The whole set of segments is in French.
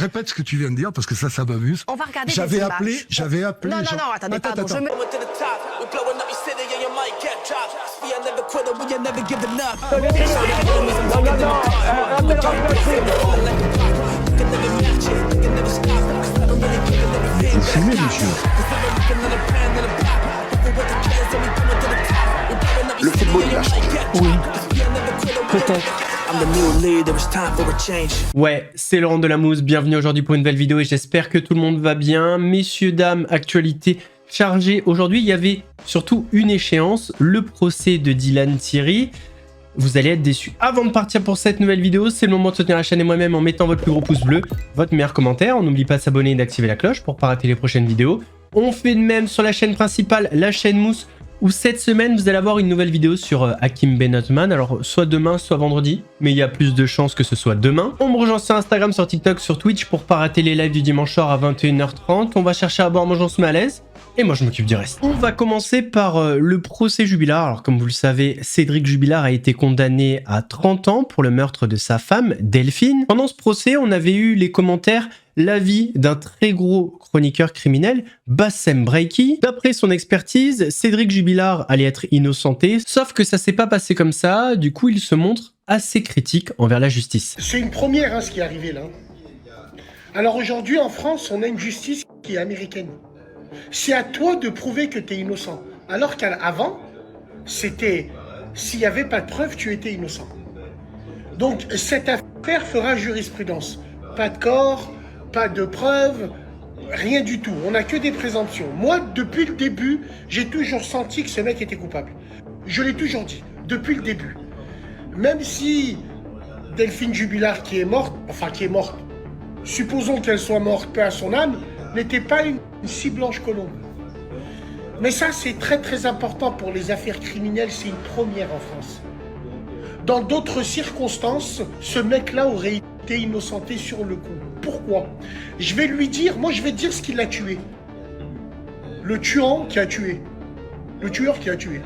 répète ce que tu viens de dire parce que ça m'amuse. On va regarder J'avais des appelé, images. j'avais appelé. Non, attendez, pardon. Je me... Vous fumez, monsieur. Le football, il a changé. Oui, peut-être. Ouais, c'est Laurent Delamousse, bienvenue aujourd'hui pour une nouvelle vidéo et j'espère que tout le monde va bien. Messieurs, dames, actualité chargée. Aujourd'hui, il y avait surtout une échéance, le procès de Dylan Thierry. Vous allez être déçus. Avant de partir pour cette nouvelle vidéo, c'est le moment de soutenir la chaîne et moi-même en mettant votre plus gros pouce bleu, votre meilleur commentaire. On n'oublie pas de s'abonner et d'activer la cloche pour ne pas rater les prochaines vidéos. On fait de même sur la chaîne principale, la chaîne Mousse, où cette semaine, vous allez avoir une nouvelle vidéo sur Hakim Benotman. Alors, soit demain, soit vendredi, mais il y a plus de chances que ce soit demain. On me rejoint sur Instagram, sur TikTok, sur Twitch pour pas rater les lives du dimanche soir à 21h30. On va chercher à boire, manger, on se met à l'aise. Et moi, je m'occupe du reste. On va commencer par le procès Jubilard. Alors, comme vous le savez, Cédric Jubilard a été condamné à 30 ans pour le meurtre de sa femme, Delphine. Pendant ce procès, on avait eu les commentaires, l'avis d'un très gros chroniqueur criminel, Bassem Breiki. D'après son expertise, Cédric Jubilard allait être innocenté, sauf que ça s'est pas passé comme ça. Du coup, il se montre assez critique envers la justice. C'est une première, ce qui est arrivé là. Alors aujourd'hui, en France, on a une justice qui est américaine. C'est à toi de prouver que tu es innocent. Alors qu'avant, c'était s'il n'y avait pas de preuve, tu étais innocent. Donc cette affaire fera jurisprudence. Pas de corps, pas de preuves, rien du tout. On n'a que des présomptions. Moi, depuis le début, j'ai toujours senti que ce mec était coupable. Je l'ai toujours dit, depuis le début. Même si Delphine Jubilard qui est morte, supposons qu'elle soit morte, paix à son âme, n'était pas une si blanche colombe. Mais ça, c'est très très important pour les affaires criminelles, c'est une première en France. Dans d'autres circonstances, ce mec-là aurait été innocenté sur le coup. Pourquoi? Je vais lui dire, moi je vais dire ce qui l'a tué. Le tuant qui a tué. Le tueur qui a tué.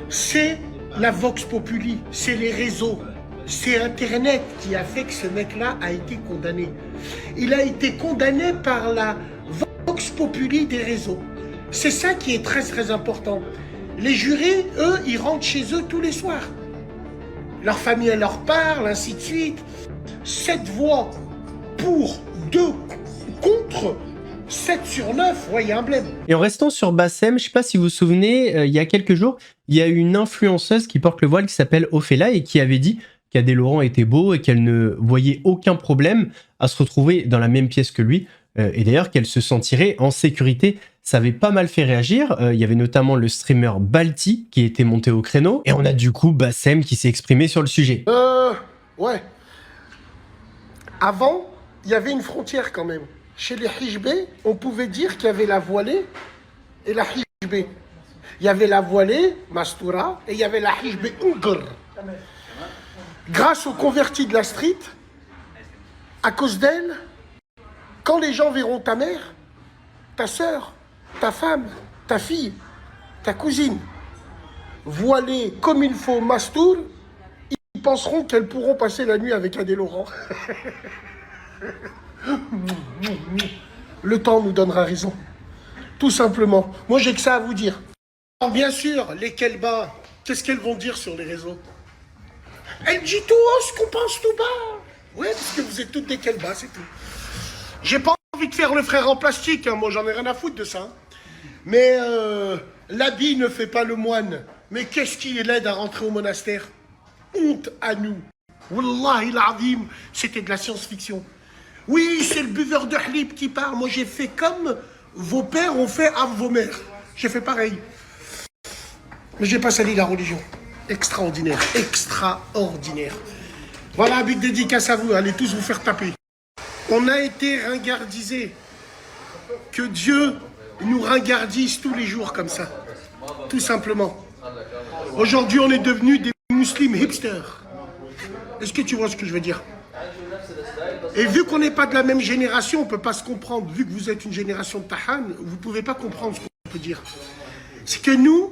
C'est la Vox Populi, c'est les réseaux. C'est Internet qui a fait que ce mec-là a été condamné. Il a été condamné par la Vox Populi des réseaux. C'est ça qui est très très important. Les jurés, eux, ils rentrent chez eux tous les soirs. Leur famille, elle leur parle, ainsi de suite. 7 voix pour 2 contre 7 sur 9. Ouais, il y a un blême. Et en restant sur Bassem, je sais pas si vous vous souvenez, il y a quelques jours, il y a une influenceuse qui porte le voile qui s'appelle Ophéla et qui avait dit qu'Adé Laurent était beau et qu'elle ne voyait aucun problème à se retrouver dans la même pièce que lui. Et d'ailleurs qu'elle se sentirait en sécurité. Ça avait pas mal fait réagir. Il y avait notamment le streamer Balti qui était monté au créneau. Et on a du coup Bassem qui s'est exprimé sur le sujet. Ouais. Avant, il y avait une frontière quand même. Chez les hijbés, on pouvait dire qu'il y avait la voilée et la hijbée. Il y avait la voilée, Mastoura, et il y avait la hijbée Ungr. Grâce aux convertis de la street, à cause d'elle, quand les gens verront ta mère, ta sœur, ta femme, ta fille, ta cousine, voilée comme il faut mastour, ils penseront qu'elles pourront passer la nuit avec Adé Laurent. Le temps nous donnera raison. Tout simplement. Moi, j'ai que ça à vous dire. Alors, bien sûr, les Kelbas, qu'est-ce qu'elles vont dire sur les réseaux? Elle dit tout haut ce qu'on pense tout bas. Ouais, parce que vous êtes toutes des Kelbas, c'est tout. J'ai pas envie de faire le frère en plastique, hein. Moi j'en ai rien à foutre de ça. Mais l'habit ne fait pas le moine. Mais qu'est-ce qui l'aide à rentrer au monastère? Honte à nous. Wallahi l'azim, c'était de la science-fiction. Oui, c'est le buveur de halib qui parle. Moi j'ai fait comme vos pères ont fait à vos mères. J'ai fait pareil. Mais j'ai pas sali la religion. Extraordinaire, extraordinaire. Voilà, big dédicace à vous, allez tous vous faire taper. On a été ringardisés. Que Dieu nous ringardise tous les jours comme ça. Tout simplement. Aujourd'hui, on est devenus des musulmans hipsters. Est-ce que tu vois ce que je veux dire? Et vu qu'on n'est pas de la même génération, on ne peut pas se comprendre. Vu que vous êtes une génération de Tahan, vous ne pouvez pas comprendre ce qu'on peut dire. C'est que nous,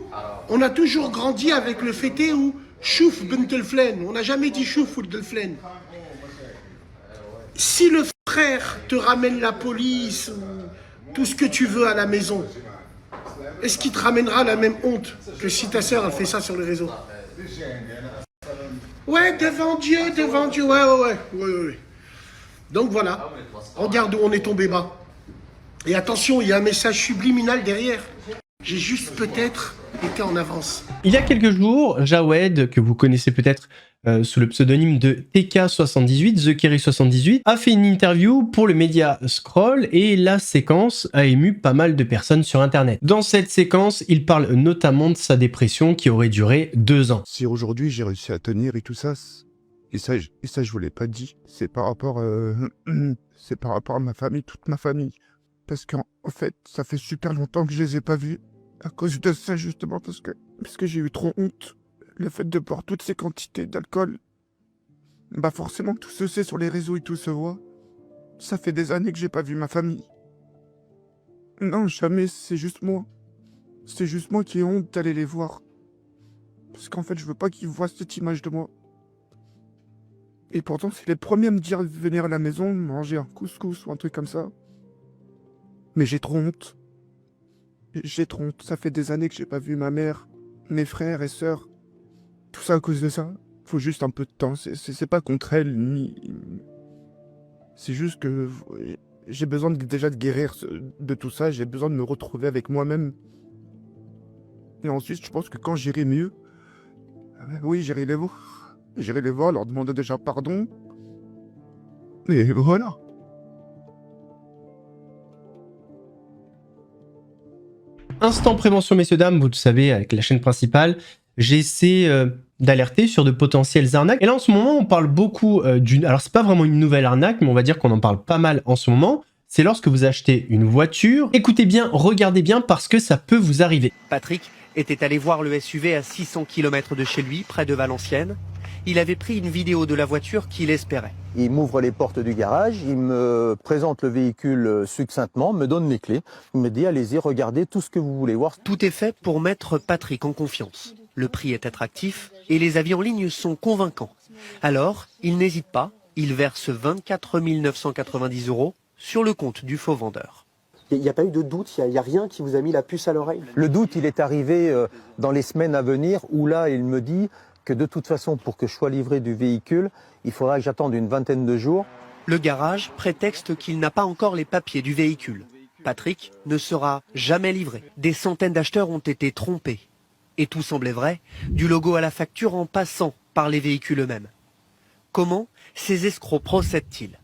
on a toujours grandi avec le fêté où chouf bint el flen. On n'a jamais dit chouf ou del flen. Si le frère te ramène la police ou tout ce que tu veux à la maison, est-ce qu'il te ramènera la même honte que si ta sœur elle fait ça sur les réseaux? Ouais, devant Dieu, ouais. Donc voilà, regarde où on est tombé bas. Et attention, il y a un message subliminal derrière. J'ai juste peut-être été en avance. Il y a quelques jours, Jawed, que vous connaissez peut-être sous le pseudonyme de TK78, TheKerry78, a fait une interview pour le média Scroll et la séquence a ému pas mal de personnes sur internet. Dans cette séquence, il parle notamment de sa dépression qui aurait duré 2 ans. Si aujourd'hui j'ai réussi à tenir et tout ça, et ça je vous l'ai pas dit, c'est par rapport à ma famille, toute ma famille. Parce qu'en fait, ça fait super longtemps que je les ai pas vus. À cause de ça, justement, parce que j'ai eu trop honte. Le fait de boire toutes ces quantités d'alcool. Bah forcément que tout se sait sur les réseaux et tout se voit. Ça fait des années que j'ai pas vu ma famille. Non, jamais, c'est juste moi. C'est juste moi qui ai honte d'aller les voir. Parce qu'en fait, je veux pas qu'ils voient cette image de moi. Et pourtant, c'est les premiers à me dire de venir à la maison, manger un couscous ou un truc comme ça. Mais j'ai trop honte. J'ai trop honte. Ça fait des années que j'ai pas vu ma mère, mes frères et sœurs. Tout ça à cause de ça. Faut juste un peu de temps. C'est pas contre elle, ni... C'est juste que j'ai besoin déjà de guérir de tout ça. J'ai besoin de me retrouver avec moi-même. Et ensuite, je pense que quand j'irai mieux... Oui, j'irai les voir. J'irai les voir, leur demander déjà pardon. Et voilà. Instant prévention, messieurs, dames, vous le savez, avec la chaîne principale, j'essaie d'alerter sur de potentielles arnaques. Et là, en ce moment, on parle beaucoup d'une... Alors, c'est pas vraiment une nouvelle arnaque, mais on va dire qu'on en parle pas mal en ce moment. C'est lorsque vous achetez une voiture. Écoutez bien, regardez bien, parce que ça peut vous arriver. Patrick était allé voir le SUV à 600 km de chez lui, près de Valenciennes. Il avait pris une vidéo de la voiture qu'il espérait. Il m'ouvre les portes du garage, il me présente le véhicule succinctement, me donne les clés, il me dit allez-y, regardez tout ce que vous voulez voir. Tout est fait pour mettre Patrick en confiance. Le prix est attractif et les avis en ligne sont convaincants. Alors, il n'hésite pas, il verse 24 990 € sur le compte du faux vendeur. Il n'y a pas eu de doute, il n'y a rien qui vous a mis la puce à l'oreille? Le doute, il est arrivé dans les semaines à venir où là, il me dit que de toute façon, pour que je sois livré du véhicule, il faudra que j'attende une vingtaine de jours. Le garage prétexte qu'il n'a pas encore les papiers du véhicule. Patrick ne sera jamais livré. Des centaines d'acheteurs ont été trompés. Et tout semblait vrai, du logo à la facture en passant par les véhicules eux-mêmes. Comment ces escrocs procèdent-ils?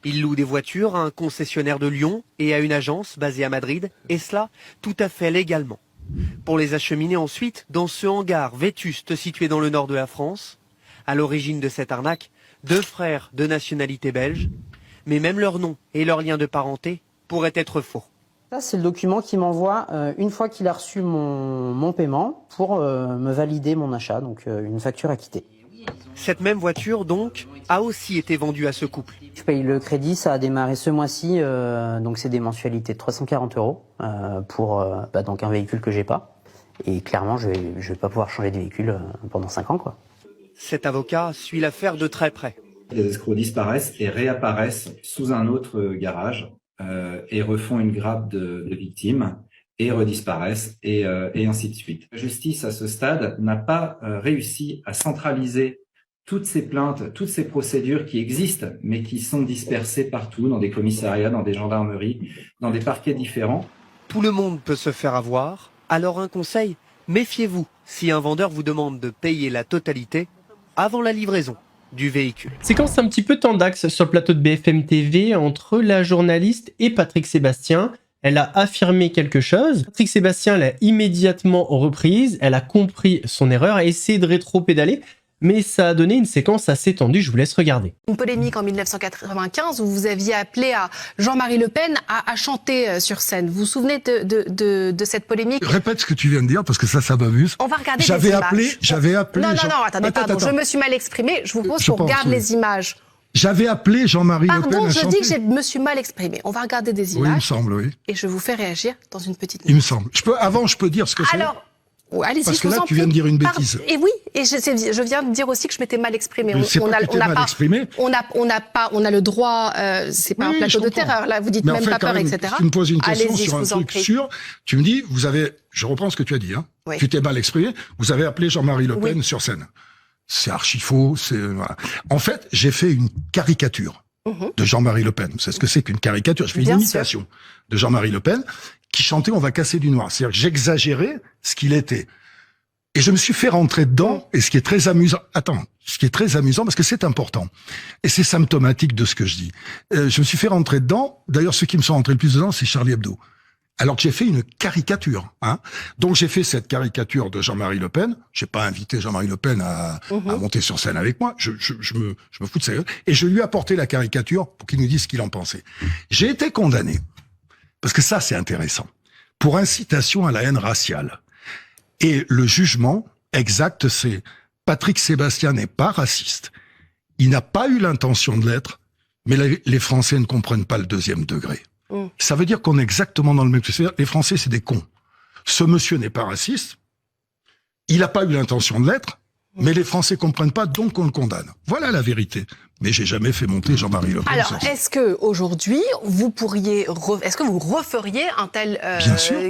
Ils louent des voitures à un concessionnaire de Lyon et à une agence basée à Madrid, et cela tout à fait légalement. Pour les acheminer ensuite dans ce hangar vétuste situé dans le nord de la France. À l'origine de cette arnaque, 2 frères de nationalité belge, mais même leur nom et leur lien de parenté pourraient être faux. Ça, c'est le document qu'il m'envoie une fois qu'il a reçu mon paiement pour me valider mon achat, donc une facture acquittée. Cette même voiture, donc, a aussi été vendue à ce couple. Je paye le crédit, ça a démarré ce mois-ci, donc c'est des mensualités de 340 € pour donc un véhicule que j'ai pas. Et clairement, je vais pas pouvoir changer de véhicule pendant 5 ans, quoi. Cet avocat suit l'affaire de très près. Les escrocs disparaissent et réapparaissent sous un autre garage et refont une grappe de victimes et redisparaissent et ainsi de suite. La justice, à ce stade, n'a pas réussi à centraliser toutes ces plaintes, toutes ces procédures qui existent, mais qui sont dispersées partout, dans des commissariats, dans des gendarmeries, dans des parquets différents. Tout le monde peut se faire avoir, alors un conseil, méfiez-vous si un vendeur vous demande de payer la totalité avant la livraison du véhicule. Séquence un petit peu tendax sur le plateau de BFM TV entre la journaliste et Patrick Sébastien. Elle a affirmé quelque chose. Patrick Sébastien l'a immédiatement reprise. Elle a compris son erreur, a essayé de rétro-pédaler. Mais ça a donné une séquence assez tendue, je vous laisse regarder. Une polémique en 1995 où vous aviez appelé à Jean-Marie Le Pen à chanter sur scène. Vous vous souvenez de cette polémique? Répète ce que tu viens de dire parce que ça m'amuse. On va regarder des J'avais images. appelé. Non, attendez, pardon, je me suis mal exprimée. Je vous propose qu'on regarde les images. J'avais appelé Jean-Marie Le Pen Pardon, à je chanter. dis que je me suis mal exprimée. On va regarder des Oui, il me images. semble, oui. Et je vous fais réagir dans une petite minute. Il me semble. Avant, je peux dire ce que c'est. Alors, Allez-y, Parce que je vous là, en tu viens prie. de dire une bêtise. Et oui, et je viens de dire aussi que je m'étais mal exprimée. C'est pas que tu t'es mal exprimé. On a le droit, c'est pas Oui, un plateau je de comprends. terreur, là, vous dites Mais en même fait, pas quand peur, même, etc. tu me poses une question Allez-y, sur je un vous en truc prie. sûr. Tu me dis, je reprends ce que tu as dit, hein. Oui. Tu t'es mal exprimé, vous avez appelé Jean-Marie Le Pen sur scène. C'est archi faux, voilà. En fait, j'ai fait une caricature de Jean-Marie Le Pen. Vous savez ce que c'est qu'une caricature? Je fais une imitation de Jean-Marie Le Pen qui chantait « On va casser du noir ». C'est-à-dire que j'exagérais ce qu'il était. Et je me suis fait rentrer dedans, et ce qui est très amusant, parce que c'est important, et c'est symptomatique de ce que je dis. Je me suis fait rentrer dedans, d'ailleurs ceux qui me sont rentrés le plus dedans, c'est Charlie Hebdo. Alors que j'ai fait une caricature, hein. Donc j'ai fait cette caricature de Jean-Marie Le Pen, j'ai pas invité Jean-Marie Le Pen à monter sur scène avec moi, je me fous de sa gueule, et je lui ai apporté la caricature pour qu'il nous dise ce qu'il en pensait. J'ai été condamné, parce que ça c'est intéressant, pour incitation à la haine raciale. Et le jugement exact, c'est Patrick Sébastien n'est pas raciste. Il n'a pas eu l'intention de l'être, mais les Français ne comprennent pas le deuxième degré. Ça veut dire qu'on est exactement dans le même... Les Français, c'est des cons. Ce monsieur n'est pas raciste. Il n'a pas eu l'intention de l'être, mais les Français comprennent pas, donc on le condamne. Voilà la vérité. Mais j'ai jamais fait monter Jean-Marie Le Pen. Alors, est-ce que aujourd'hui, vous pourriez, est-ce que vous referiez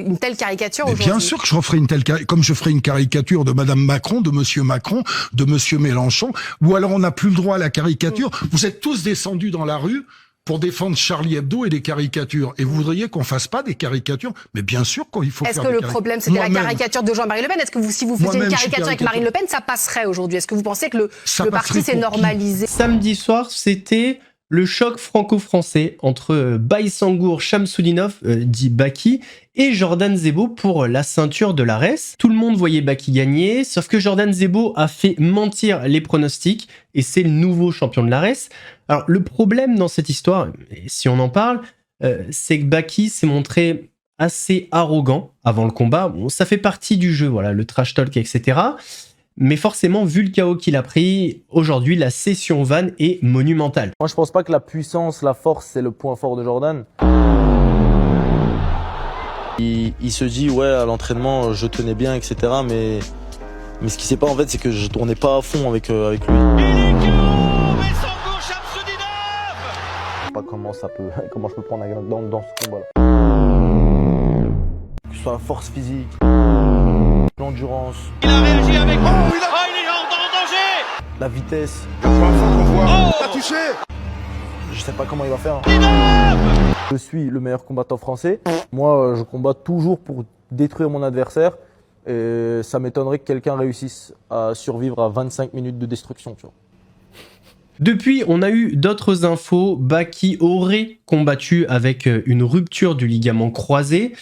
une telle caricature aujourd'hui? Bien sûr que je referai une telle caricature, comme je ferai une caricature de Madame Macron, de Monsieur Macron, de Monsieur Mélenchon, ou alors on n'a plus le droit à la caricature. Vous êtes tous descendus dans la rue pour défendre Charlie Hebdo et des caricatures. Et vous voudriez qu'on fasse pas des caricatures? Mais bien sûr qu'il faut faire des caricatures. Est-ce que le problème, c'était la caricature de Jean-Marie Le Pen? Est-ce que si vous faisiez une caricature avec Marine Le Pen, ça passerait aujourd'hui? Est-ce que vous pensez que le parti s'est normalisé? Samedi soir, c'était le choc franco-français entre Baïsangour Chamsoudinov, dit Baki, et Jordan Zebo pour la ceinture de l'ARES. Tout le monde voyait Baki gagner, sauf que Jordan Zebo a fait mentir les pronostics, et c'est le nouveau champion de l'ARES. Alors, le problème dans cette histoire, et si on en parle, c'est que Baki s'est montré assez arrogant avant le combat. Bon, ça fait partie du jeu, voilà, le trash talk, etc. Mais forcément, vu le chaos qu'il a pris, aujourd'hui, la session vanne est monumentale. Moi, je pense pas que la puissance, la force, c'est le point fort de Jordan. Il se dit, ouais, à l'entraînement, je tenais bien, etc. Mais ce qui sait pas, en fait, c'est que je tournais pas à fond avec lui. Pas comment je peux prendre dans ce combat-là. Que ce soit la force physique, l'endurance. Il a réagi avec... Oh, il est en danger. La vitesse. T'as touché. Je sais pas comment il va faire. Je suis le meilleur combattant français. Moi, je combats toujours pour détruire mon adversaire. Et ça m'étonnerait que quelqu'un réussisse à survivre à 25 minutes de destruction, tu vois. Depuis, on a eu d'autres infos. Baki aurait combattu avec une rupture du ligament croisé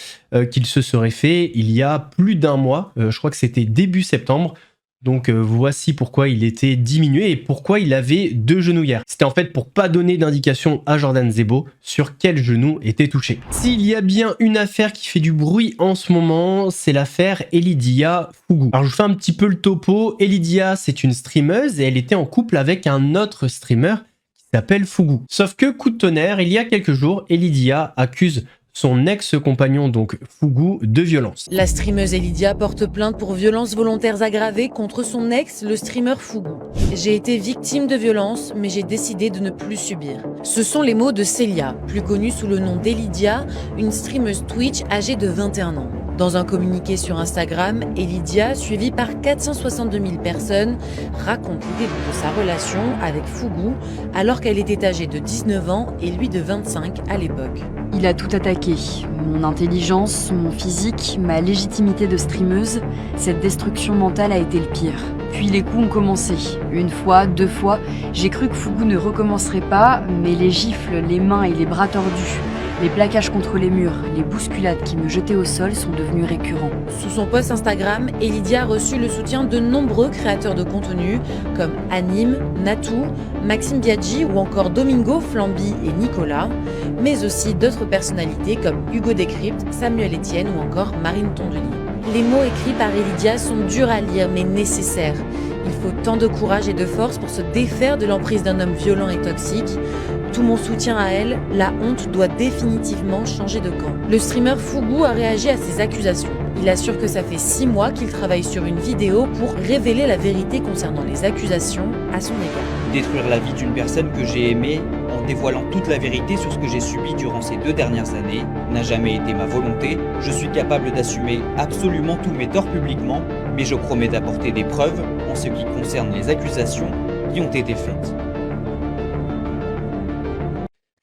qu'il se serait fait il y a plus d'un mois. Je crois que c'était début septembre. Donc voici pourquoi il était diminué et pourquoi il avait 2 genouillères. C'était en fait pour pas donner d'indication à Jordan Zebo sur quel genou était touché. S'il y a bien une affaire qui fait du bruit en ce moment, c'est l'affaire Elidia Fougou. Alors je vous fais un petit peu le topo. Elidia, c'est une streameuse et elle était en couple avec un autre streamer qui s'appelle Fougou. Sauf que coup de tonnerre, il y a quelques jours, Elidia accuse son ex-compagnon, donc Fougou, de violence. La streameuse Elidia porte plainte pour violences volontaires aggravées contre son ex, le streamer Fougou. J'ai été victime de violences, mais j'ai décidé de ne plus subir. Ce sont les mots de Célia, plus connue sous le nom d'Elidia, une streameuse Twitch âgée de 21 ans. Dans un communiqué sur Instagram, Elidia, suivie par 462 000 personnes, raconte le début de sa relation avec Fougou alors qu'elle était âgée de 19 ans et lui de 25 à l'époque. Il a tout attaqué. Mon intelligence, mon physique, ma légitimité de streameuse. Cette destruction mentale a été le pire. Puis les coups ont commencé. 1 fois, 2 fois. J'ai cru que Fougou ne recommencerait pas, mais les gifles, les mains et les bras tordus, les plaquages contre les murs, les bousculades qui me jetaient au sol sont devenus récurrents. Sous son post Instagram, Elidia a reçu le soutien de nombreux créateurs de contenu comme Anime, Natou, Maxime Biaggi ou encore Domingo, Flamby et Nicolas, mais aussi d'autres personnalités comme Hugo Décrypte, Samuel Etienne ou encore Marine Tondelier. Les mots écrits par Elidia sont durs à lire mais nécessaires. Il faut tant de courage et de force pour se défaire de l'emprise d'un homme violent et toxique. Tout mon soutien à elle, la honte doit définitivement changer de camp. Le streamer Fugu a réagi à ces accusations. Il assure que ça fait 6 mois qu'il travaille sur une vidéo pour révéler la vérité concernant les accusations à son égard. Détruire la vie d'une personne que j'ai aimée en dévoilant toute la vérité sur ce que j'ai subi durant ces 2 dernières années n'a jamais été ma volonté. Je suis capable d'assumer absolument tous mes torts publiquement, mais je promets d'apporter des preuves en ce qui concerne les accusations qui ont été faites.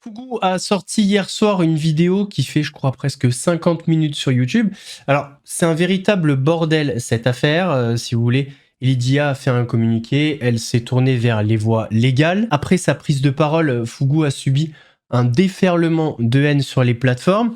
Fugu a sorti hier soir une vidéo qui fait, je crois, presque 50 minutes sur YouTube. Alors, c'est un véritable bordel, cette affaire. Si vous voulez, Lydia a fait un communiqué. Elle s'est tournée vers les voies légales. Après sa prise de parole, Fugu a subi un déferlement de haine sur les plateformes.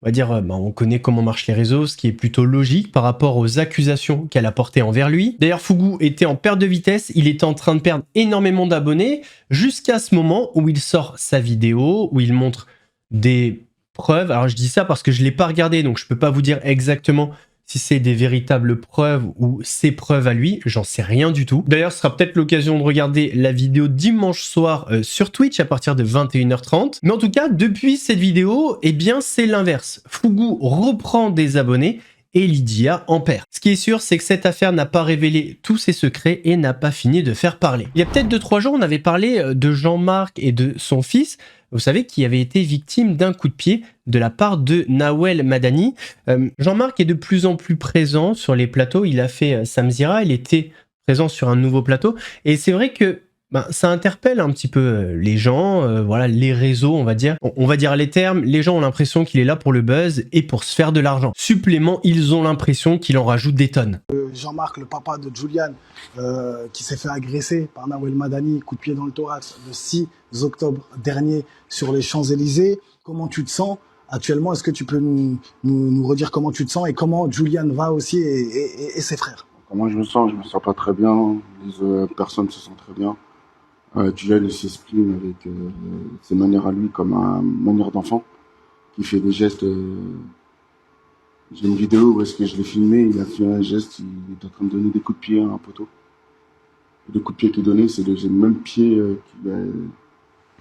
On va dire, on connaît comment marchent les réseaux, ce qui est plutôt logique par rapport aux accusations qu'elle a portées envers lui. D'ailleurs, Fugu était en perte de vitesse, il était en train de perdre énormément d'abonnés, jusqu'à ce moment où il sort sa vidéo, où il montre des preuves. Alors je dis ça parce que je ne l'ai pas regardé, donc je ne peux pas vous dire exactement si c'est des véritables preuves ou ses preuves à lui, j'en sais rien du tout. D'ailleurs, ce sera peut-être l'occasion de regarder la vidéo dimanche soir sur Twitch à partir de 21h30. Mais en tout cas, depuis cette vidéo, eh bien, c'est l'inverse. Fugu reprend des abonnés et Lydia en perd. Ce qui est sûr, c'est que cette affaire n'a pas révélé tous ses secrets et n'a pas fini de faire parler. Il y a peut-être 2-3 jours, on avait parlé de Jean-Marc et de son fils, vous savez, qui avait été victime d'un coup de pied de la part de Nawel Madani. Jean-Marc est de plus en plus présent sur les plateaux. Il a fait Samzira, il était présent sur un nouveau plateau. Et c'est vrai que ça interpelle un petit peu les gens, voilà, les réseaux, on va dire. On va dire les termes, les gens ont l'impression qu'il est là pour le buzz et pour se faire de l'argent. Supplément, ils ont l'impression qu'il en rajoute des tonnes. Jean-Marc, le papa de Julian, qui s'est fait agresser par Nawel Madani, coup de pied dans le thorax, le 6 octobre dernier sur les Champs-Élysées. Comment tu te sens actuellement? Est-ce que tu peux nous redire comment tu te sens et comment Julian va aussi et ses frères? Comment je me sens pas très bien. Les personnes se sentent très bien. Julian il s'exprime avec ses manières à lui comme une manière d'enfant qui fait des gestes. J'ai une vidéo où est-ce que je l'ai filmé, il a fait un geste, il est en train de donner des coups de pied à un poteau. Le coup de pied qu'il donnait, c'est le même pied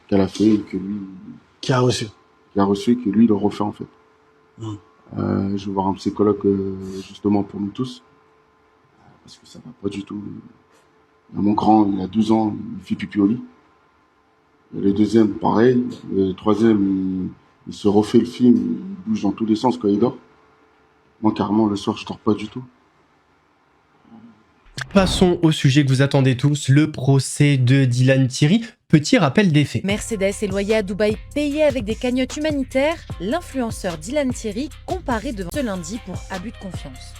qu'elle a fait et que lui... Qui a reçu. Qui a reçu et que lui, il le refait en fait. Je vais voir un psychologue justement pour nous tous. Parce que ça va pas du tout. Mon grand, il a 12 ans, il fait pipi au lit. Le deuxième, pareil. Le troisième, il se refait le film, il bouge dans tous les sens quand il dort. Moi, carrément, le soir, je dors pas du tout. Passons au sujet que vous attendez tous, le procès de Dylan Thierry. Petit rappel des faits. Mercedes est loyé à Dubaï payé avec des cagnottes humanitaires. L'influenceur Dylan Thierry comparé devant ce lundi pour abus de confiance.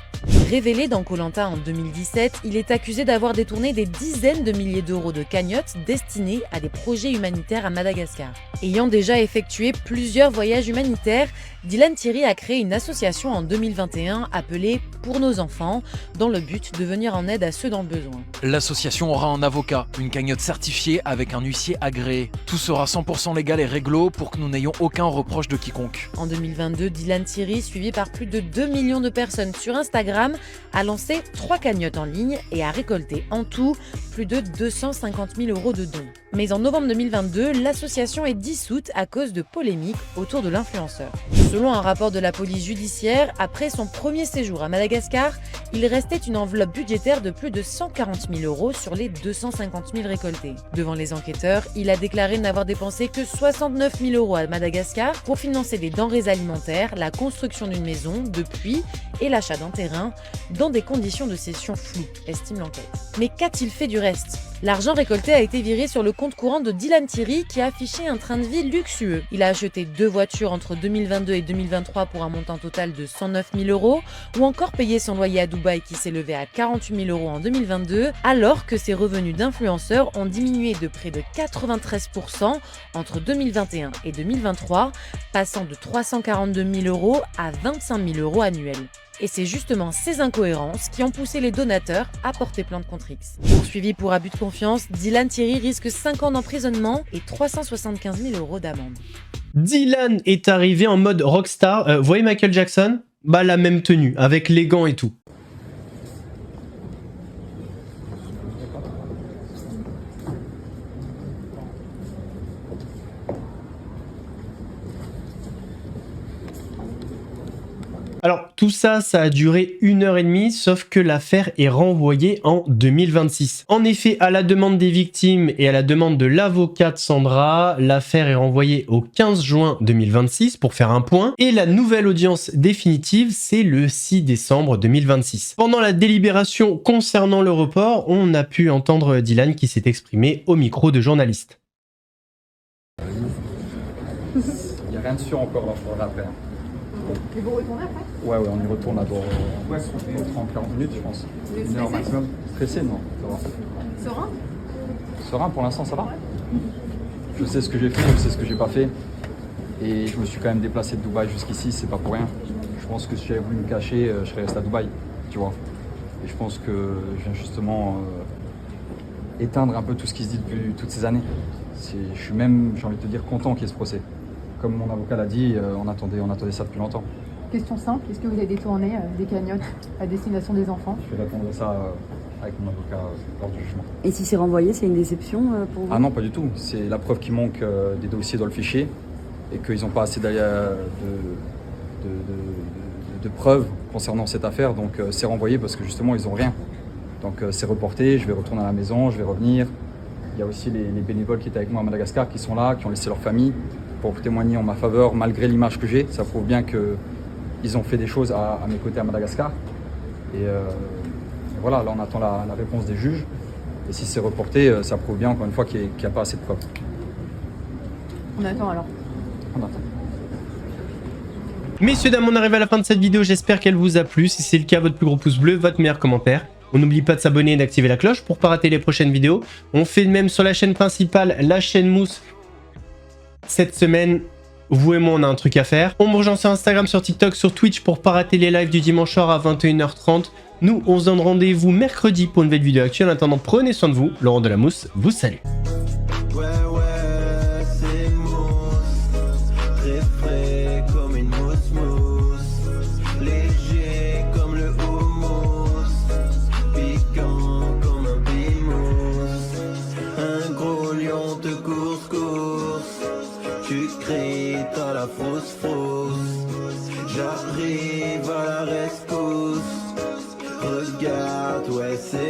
Révélé dans Koh-Lanta en 2017, il est accusé d'avoir détourné des dizaines de milliers d'euros de cagnottes destinées à des projets humanitaires à Madagascar. Ayant déjà effectué plusieurs voyages humanitaires, Dylan Thierry a créé une association en 2021 appelée Pour nos enfants, dans le but de venir en aide à ceux dans le besoin. L'association aura un avocat, une cagnotte certifiée avec un huissier agréé. Tout sera 100% légal et réglo pour que nous n'ayons aucun reproche de quiconque. En 2022, Dylan Thierry, suivi par plus de 2 millions de personnes sur Instagram, a lancé 3 cagnottes en ligne et a récolté en tout plus de 250 000 euros de dons. Mais en novembre 2022, l'association est dissoute à cause de polémiques autour de l'influenceur. Selon un rapport de la police judiciaire, après son premier séjour à Madagascar, il restait une enveloppe budgétaire de plus de 140 000 euros sur les 250 000 récoltés. Devant les enquêteurs, il a déclaré n'avoir dépensé que 69 000 euros à Madagascar pour financer des denrées alimentaires, la construction d'une maison, de puits et l'achat d'un terrain, dans des conditions de cession floues, estime l'enquête. Mais qu'a-t-il fait du reste? L'argent récolté a été viré sur le compte courant de Dylan Thierry qui a affiché un train de vie luxueux. Il a acheté 2 voitures entre 2022 et 2023 pour un montant total de 109 000 euros ou encore payé son loyer à Dubaï qui s'élevait à 48 000 euros en 2022 alors que ses revenus d'influenceur ont diminué de près de 93% entre 2021 et 2023, passant de 342 000 euros à 25 000 euros annuels. Et c'est justement ces incohérences qui ont poussé les donateurs à porter plainte contre X. Poursuivi pour abus de confiance, Dylan Thierry risque 5 ans d'emprisonnement et 375 000 euros d'amende. Dylan est arrivé en mode rockstar. Vous voyez Michael Jackson? La même tenue, avec les gants et tout. Alors tout ça, ça a duré 1h30, sauf que l'affaire est renvoyée en 2026. En effet, à la demande des victimes et à la demande de l'avocat de Sandra, l'affaire est renvoyée au 15 juin 2026 pour faire un point, et la nouvelle audience définitive, c'est le 6 décembre 2026. Pendant la délibération concernant le report, on a pu entendre Dylan qui s'est exprimé au micro de journalistes. Il n'y a rien de sûr encore là pour l'après. Et vous retournez après? Ouais, on y retourne là dans 30-40 minutes, je pense. Une heure maximum. Stressé, non, ça va. Serein? Serein, pour l'instant, ça va. Je sais ce que j'ai fait, je sais ce que j'ai pas fait. Et je me suis quand même déplacé de Dubaï jusqu'ici, c'est pas pour rien. Je pense que si j'avais voulu me cacher, je serais resté à Dubaï, tu vois. Et je pense que je viens justement éteindre un peu tout ce qui se dit depuis toutes ces années. Je suis même, j'ai envie de te dire, content qu'il y ait ce procès. Comme mon avocat l'a dit, on attendait ça depuis longtemps. Question simple, est-ce que vous avez détourné des cagnottes à destination des enfants? Je vais répondre à ça avec mon avocat lors du jugement. Et si c'est renvoyé, c'est une déception pour vous? Ah non, pas du tout. C'est la preuve qu'il manque des dossiers dans le fichier et qu'ils n'ont pas assez de preuves concernant cette affaire. Donc c'est renvoyé parce que justement, ils n'ont rien. Donc c'est reporté, je vais retourner à la maison, je vais revenir. Il y a aussi les bénévoles qui étaient avec moi à Madagascar qui sont là, qui ont laissé leur famille pour témoigner en ma faveur malgré l'image que j'ai. Ça prouve bien qu'ils ont fait des choses à mes côtés à Madagascar. Et voilà, là on attend la réponse des juges. Et si c'est reporté, ça prouve bien encore une fois qu'il n'y a pas assez de preuves. On attend alors. On attend. Messieurs, dames, on arrive à la fin de cette vidéo, j'espère qu'elle vous a plu. Si c'est le cas, votre plus gros pouce bleu, votre meilleur commentaire. On n'oublie pas de s'abonner et d'activer la cloche pour ne pas rater les prochaines vidéos. On fait le même sur la chaîne principale, la chaîne Mousse. Cette semaine, vous et moi, on a un truc à faire. On me rejoint sur Instagram, sur TikTok, sur Twitch pour ne pas rater les lives du dimanche soir à 21h30. Nous, on se donne rendez-vous mercredi pour une nouvelle vidéo actuelle. En attendant, prenez soin de vous. Laurent de la Mousse vous salue. J'arrive à la rescousse. Regarde, ouais, c'est